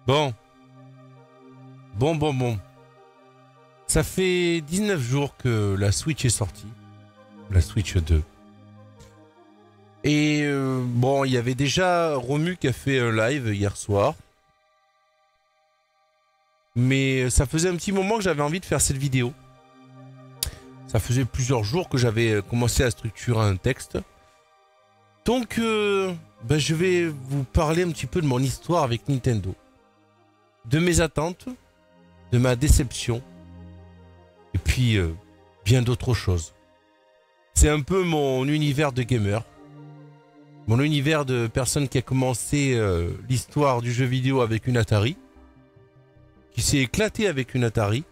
Bon, bon. Ça fait 19 jours que la Switch est sortie. La Switch 2. Et bon, il y avait déjà Romu qui a fait un live hier soir. Mais ça faisait un petit moment que j'avais envie de faire cette vidéo. Ça faisait plusieurs jours que j'avais commencé à structurer un texte. Donc, je vais vous parler un petit peu de mon histoire avec Nintendo. De mes attentes, de ma déception, et puis bien d'autres choses. C'est un peu mon univers de gamer. Mon univers de personne qui a commencé l'histoire du jeu vidéo avec une Atari, qui s'est éclaté avec une Atari,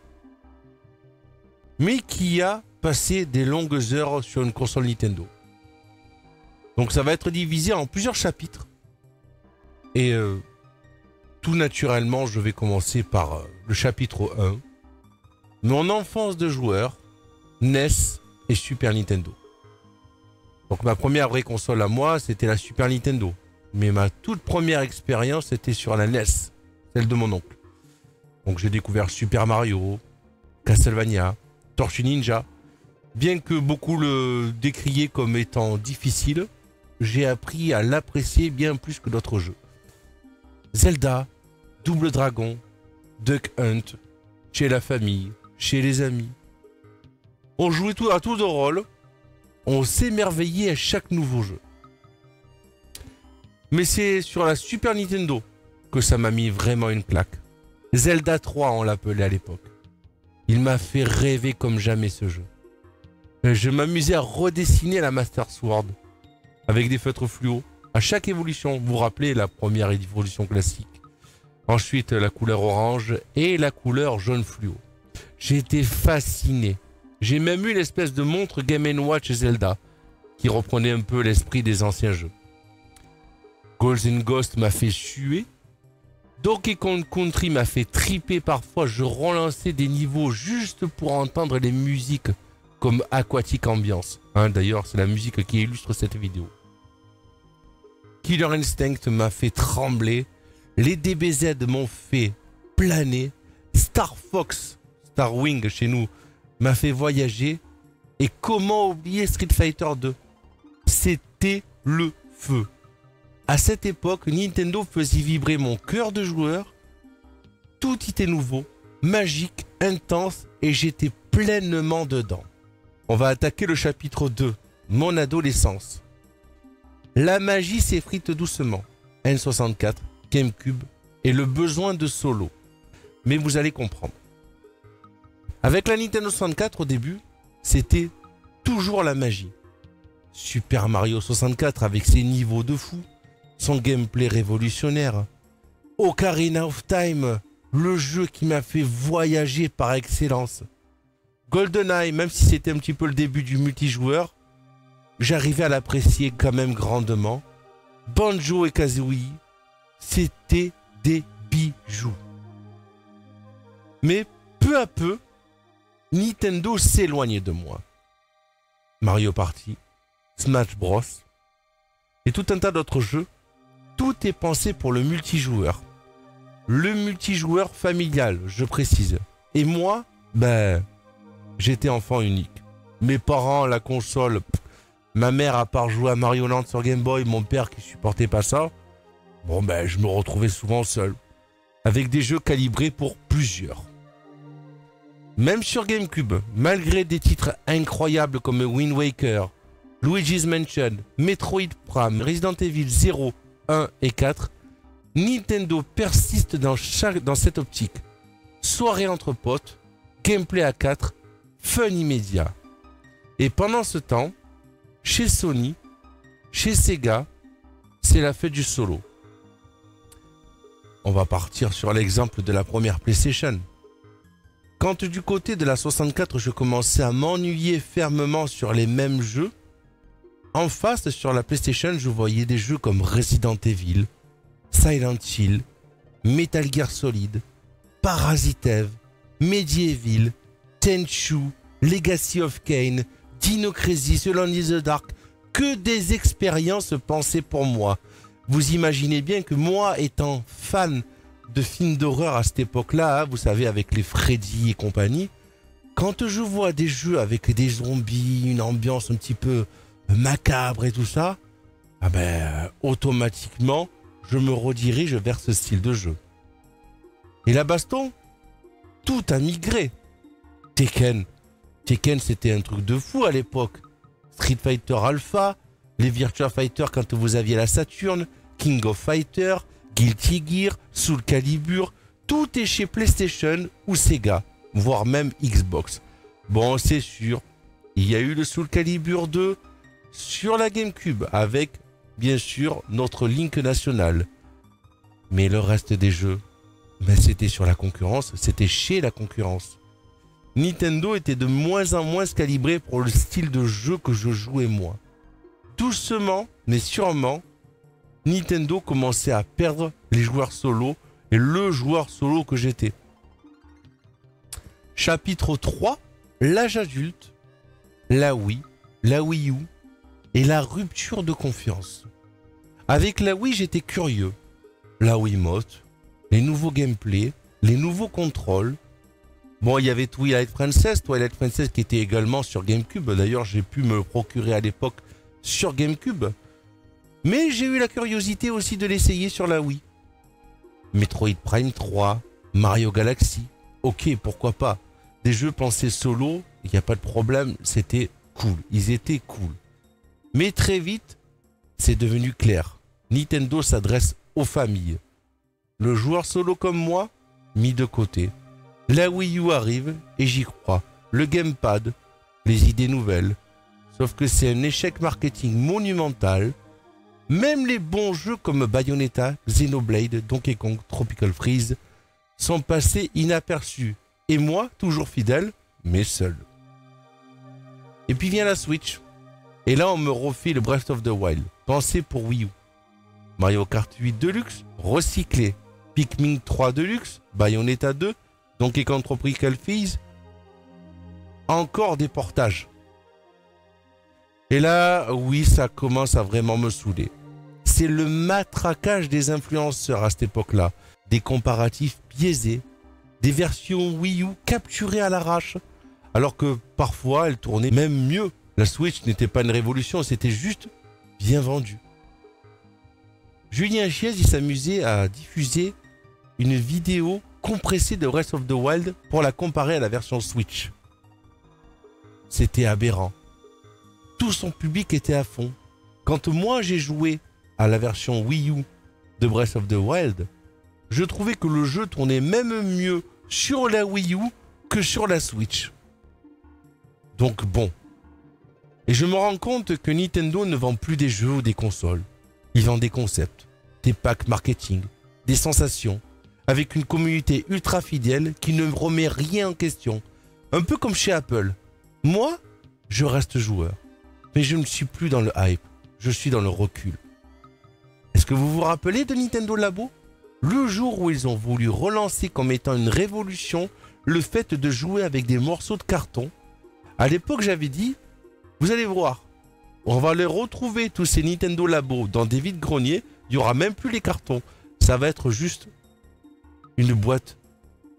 mais qui a passé des longues heures sur une console Nintendo. Donc ça va être divisé en plusieurs chapitres. Et tout naturellement, je vais commencer par le chapitre 1. Mon enfance de joueur, NES et Super Nintendo. Donc ma première vraie console à moi, c'était la Super Nintendo. Mais ma toute première expérience, c'était sur la NES, celle de mon oncle. Donc j'ai découvert Super Mario, Castlevania, Tortue Ninja. Bien que beaucoup le décriaient comme étant difficile, j'ai appris à l'apprécier bien plus que d'autres jeux. Zelda, Double Dragon, Duck Hunt, chez la famille, chez les amis. On jouait à tout de rôle, on s'émerveillait à chaque nouveau jeu. Mais c'est sur la Super Nintendo que ça m'a mis vraiment une claque. Zelda 3, on l'appelait à l'époque. Il m'a fait rêver comme jamais ce jeu. Je m'amusais à redessiner la Master Sword avec des feutres fluo à chaque évolution. Vous vous rappelez la première évolution classique. Ensuite la couleur orange et la couleur jaune fluo. J'ai été fasciné. J'ai même eu l'espèce de montre Game & Watch Zelda qui reprenait un peu l'esprit des anciens jeux. Golden Ghost m'a fait suer. Donkey Kong Country m'a fait triper parfois. Je relançais des niveaux juste pour entendre les musiques comme Aquatic Ambience. D'ailleurs, c'est la musique qui illustre cette vidéo. Killer Instinct m'a fait trembler. Les DBZ m'ont fait planer. Star Fox, Star Wing chez nous, m'a fait voyager. Et comment oublier Street Fighter 2 ? C'était le feu. À cette époque, Nintendo faisait vibrer mon cœur de joueur. Tout était nouveau, magique, intense et j'étais pleinement dedans. On va attaquer le chapitre 2, mon adolescence. La magie s'effrite doucement. N64, GameCube et le besoin de solo. Mais vous allez comprendre. Avec la Nintendo 64 au début, c'était toujours la magie. Super Mario 64 avec ses niveaux de fou, son gameplay révolutionnaire. Ocarina of Time, le jeu qui m'a fait voyager par excellence. GoldenEye, même si c'était un petit peu le début du multijoueur, j'arrivais à l'apprécier quand même grandement. Banjo et Kazooie, c'était des bijoux. Mais peu à peu, Nintendo s'éloignait de moi. Mario Party, Smash Bros. Et tout un tas d'autres jeux. Tout est pensé pour le multijoueur. Le multijoueur familial, je précise. Et moi, j'étais enfant unique. Mes parents, la console, ma mère à part jouer à Mario Land sur Game Boy, mon père qui supportait pas ça. Je me retrouvais souvent seul. Avec des jeux calibrés pour plusieurs. Même sur GameCube, malgré des titres incroyables comme Wind Waker, Luigi's Mansion, Metroid Prime, Resident Evil 0, 1 et 4, Nintendo persiste dans cette optique. Soirée entre potes, gameplay à 4, fun immédiat. Et pendant ce temps, chez Sony, chez Sega, c'est la fête du solo. On va partir sur l'exemple de la première PlayStation. Quand du côté de la 64, je commençais à m'ennuyer fermement sur les mêmes jeux, en face, sur la PlayStation, je voyais des jeux comme Resident Evil, Silent Hill, Metal Gear Solid, Parasite Eve, Medieval, Tenchu, Legacy of Kain, Dino Crisis, Alone in the Dark, que des expériences pensées pour moi. Vous imaginez bien que moi, étant fan de films d'horreur à cette époque-là, hein, vous savez, avec les Freddy et compagnie. Quand je vois des jeux avec des zombies, une ambiance un petit peu macabre et tout ça, ah ben, automatiquement, je me redirige vers ce style de jeu. Et la baston, tout a migré. Tekken, c'était un truc de fou à l'époque. Street Fighter Alpha, les Virtua Fighter quand vous aviez la Saturn, King of Fighter, Guilty Gear, Soul Calibur, tout est chez PlayStation ou Sega, voire même Xbox. Bon, c'est sûr, il y a eu le Soul Calibur 2 sur la GameCube avec, bien sûr, notre Link national. Mais le reste des jeux, ben, c'était sur la concurrence, c'était chez la concurrence. Nintendo était de moins en moins calibré pour le style de jeu que je jouais moi. Doucement, mais sûrement, Nintendo commençait à perdre les joueurs solo et le joueur solo que j'étais. Chapitre 3, l'âge adulte, la Wii U et la rupture de confiance. Avec la Wii, j'étais curieux. La Wiimote, les nouveaux gameplays, les nouveaux contrôles. Bon, il y avait Twilight Princess qui était également sur GameCube. D'ailleurs, j'ai pu me le procurer à l'époque sur GameCube. Mais j'ai eu la curiosité aussi de l'essayer sur la Wii. Metroid Prime 3, Mario Galaxy. Ok, pourquoi pas. Des jeux pensés solo, il n'y a pas de problème, c'était cool. Ils étaient cool. Mais très vite, c'est devenu clair. Nintendo s'adresse aux familles. Le joueur solo comme moi, mis de côté. La Wii U arrive et j'y crois. Le gamepad, les idées nouvelles. Sauf que c'est un échec marketing monumental. Même les bons jeux comme Bayonetta, Xenoblade, Donkey Kong, Tropical Freeze sont passés inaperçus. Et moi, toujours fidèle, mais seul. Et puis vient la Switch. Et là, on me refait le Breath of the Wild, pensé pour Wii U. Mario Kart 8 Deluxe, recyclé. Pikmin 3 Deluxe, Bayonetta 2, Donkey Kong Tropical Freeze. Encore des portages. Et là, oui, ça commence à vraiment me saouler. C'est le matraquage des influenceurs à cette époque-là. Des comparatifs biaisés, des versions Wii U capturées à l'arrache, alors que parfois elles tournaient même mieux. La Switch n'était pas une révolution, c'était juste bien vendu. Julien Chiez, il s'amusait à diffuser une vidéo compressée de Breath of the Wild pour la comparer à la version Switch. C'était aberrant. Tout son public était à fond. Quand moi j'ai joué à la version Wii U de Breath of the Wild, je trouvais que le jeu tournait même mieux sur la Wii U que sur la Switch. Donc bon. Et je me rends compte que Nintendo ne vend plus des jeux ou des consoles. Il vend des concepts, des packs marketing, des sensations, avec une communauté ultra fidèle qui ne remet rien en question. Un peu comme chez Apple. Moi, je reste joueur. Mais je ne suis plus dans le hype, je suis dans le recul. Est-ce que vous vous rappelez de Nintendo Labo ? Le jour où ils ont voulu relancer comme étant une révolution le fait de jouer avec des morceaux de carton. À l'époque, j'avais dit, vous allez voir, on va les retrouver tous ces Nintendo Labo dans des vides-greniers, il n'y aura même plus les cartons. Ça va être juste une boîte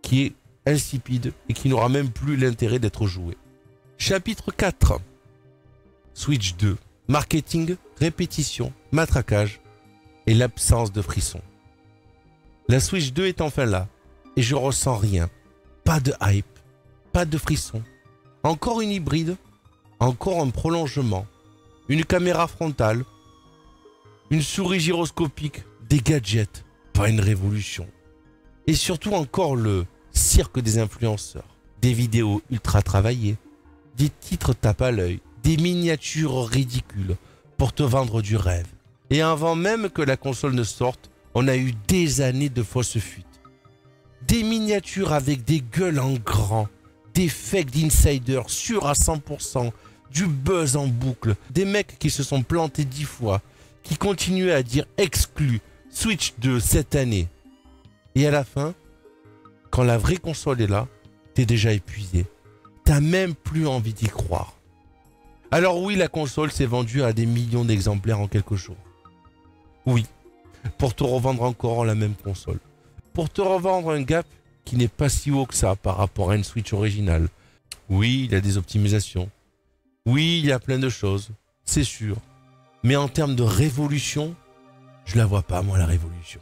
qui est insipide et qui n'aura même plus l'intérêt d'être jouée. Chapitre 4. Switch 2. Marketing, répétition, matraquage et l'absence de frisson. La Switch 2 est enfin là et je ressens rien. Pas de hype, pas de frisson. Encore une hybride, encore un prolongement, une caméra frontale, une souris gyroscopique, des gadgets, pas une révolution. Et surtout encore le cirque des influenceurs, des vidéos ultra travaillées, des titres tape à l'œil, des miniatures ridicules pour te vendre du rêve. Et avant même que la console ne sorte, on a eu des années de fausses fuites. Des miniatures avec des gueules en grand, des fakes d'insiders sûrs à 100%, du buzz en boucle, des mecs qui se sont plantés 10 fois, qui continuaient à dire exclu, Switch 2 cette année. Et à la fin, quand la vraie console est là, t'es déjà épuisé. T'as même plus envie d'y croire. Alors oui, la console s'est vendue à des millions d'exemplaires en quelques jours. Oui, pour te revendre encore la même console. pour te revendre un gap qui n'est pas si haut que ça par rapport à une Switch originale. Oui, il y a des optimisations. Oui, il y a plein de choses, c'est sûr. Mais en termes de révolution, je la vois pas, moi, la révolution.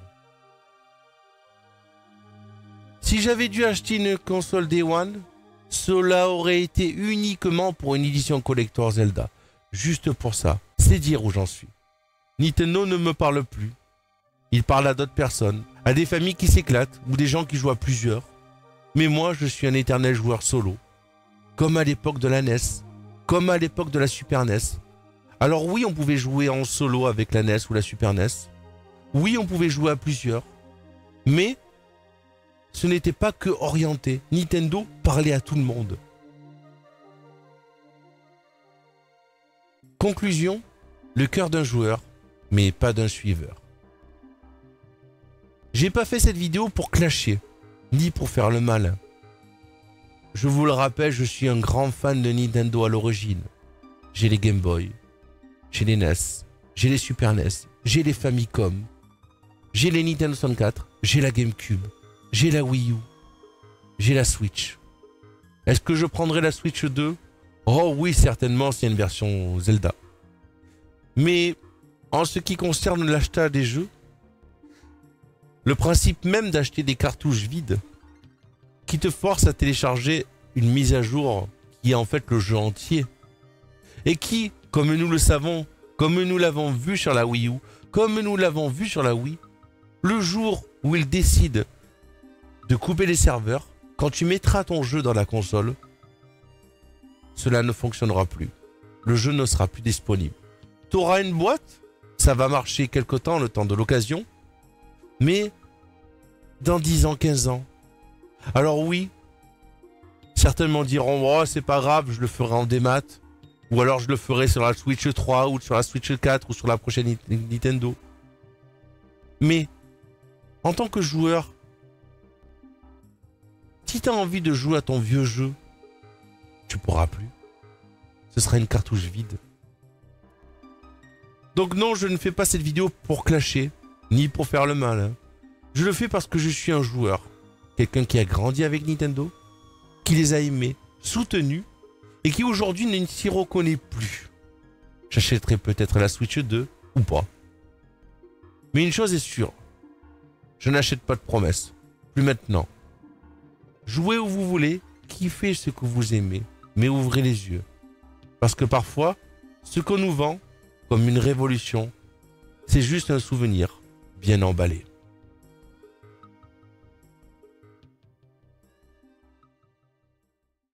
Si j'avais dû acheter une console Day One, cela aurait été uniquement pour une édition collector Zelda. Juste pour ça. C'est dire où j'en suis. Nintendo ne me parle plus. Il parle à d'autres personnes, à des familles qui s'éclatent ou des gens qui jouent à plusieurs. Mais moi, je suis un éternel joueur solo. Comme à l'époque de la NES, comme à l'époque de la Super NES. Alors oui, on pouvait jouer en solo avec la NES ou la Super NES. Oui, on pouvait jouer à plusieurs. Mais ce n'était pas que orienté. Nintendo parlait à tout le monde. Conclusion, le cœur d'un joueur, mais pas d'un suiveur. J'ai pas fait cette vidéo pour clasher, ni pour faire le mal. Je vous le rappelle, je suis un grand fan de Nintendo à l'origine. J'ai les Game Boy, j'ai les NES, j'ai les Super NES, j'ai les Famicom, j'ai les Nintendo 64, j'ai la GameCube, j'ai la Wii U, j'ai la Switch. Est-ce que je prendrai la Switch 2? Oh oui, certainement, s'il y a une version Zelda. Mais en ce qui concerne l'achat des jeux, le principe même d'acheter des cartouches vides qui te force à télécharger une mise à jour qui est en fait le jeu entier et qui, comme nous le savons, comme nous l'avons vu sur la Wii U, comme nous l'avons vu sur la Wii, le jour où ils décident de couper les serveurs, quand tu mettras ton jeu dans la console, cela ne fonctionnera plus. Le jeu ne sera plus disponible. Tu auras une boîte, ça va marcher quelque temps, le temps de l'occasion, mais dans 10 ans, 15 ans. Alors oui, certainement diront, oh c'est pas grave, je le ferai en démat, ou alors je le ferai sur la Switch 3, ou sur la Switch 4, ou sur la prochaine Nintendo. Mais, en tant que joueur, si tu as envie de jouer à ton vieux jeu, tu pourras plus. Ce sera une cartouche vide. Donc non, je ne fais pas cette vidéo pour clasher, ni pour faire le mal. Hein. Je le fais parce que je suis un joueur. Quelqu'un qui a grandi avec Nintendo, qui les a aimés, soutenus, et qui aujourd'hui ne s'y reconnaît plus. J'achèterai peut-être la Switch 2, ou pas. Mais une chose est sûre, je n'achète pas de promesses. Plus maintenant. Jouez où vous voulez, kiffez ce que vous aimez, mais ouvrez les yeux. Parce que parfois, ce qu'on nous vend, comme une révolution, c'est juste un souvenir bien emballé.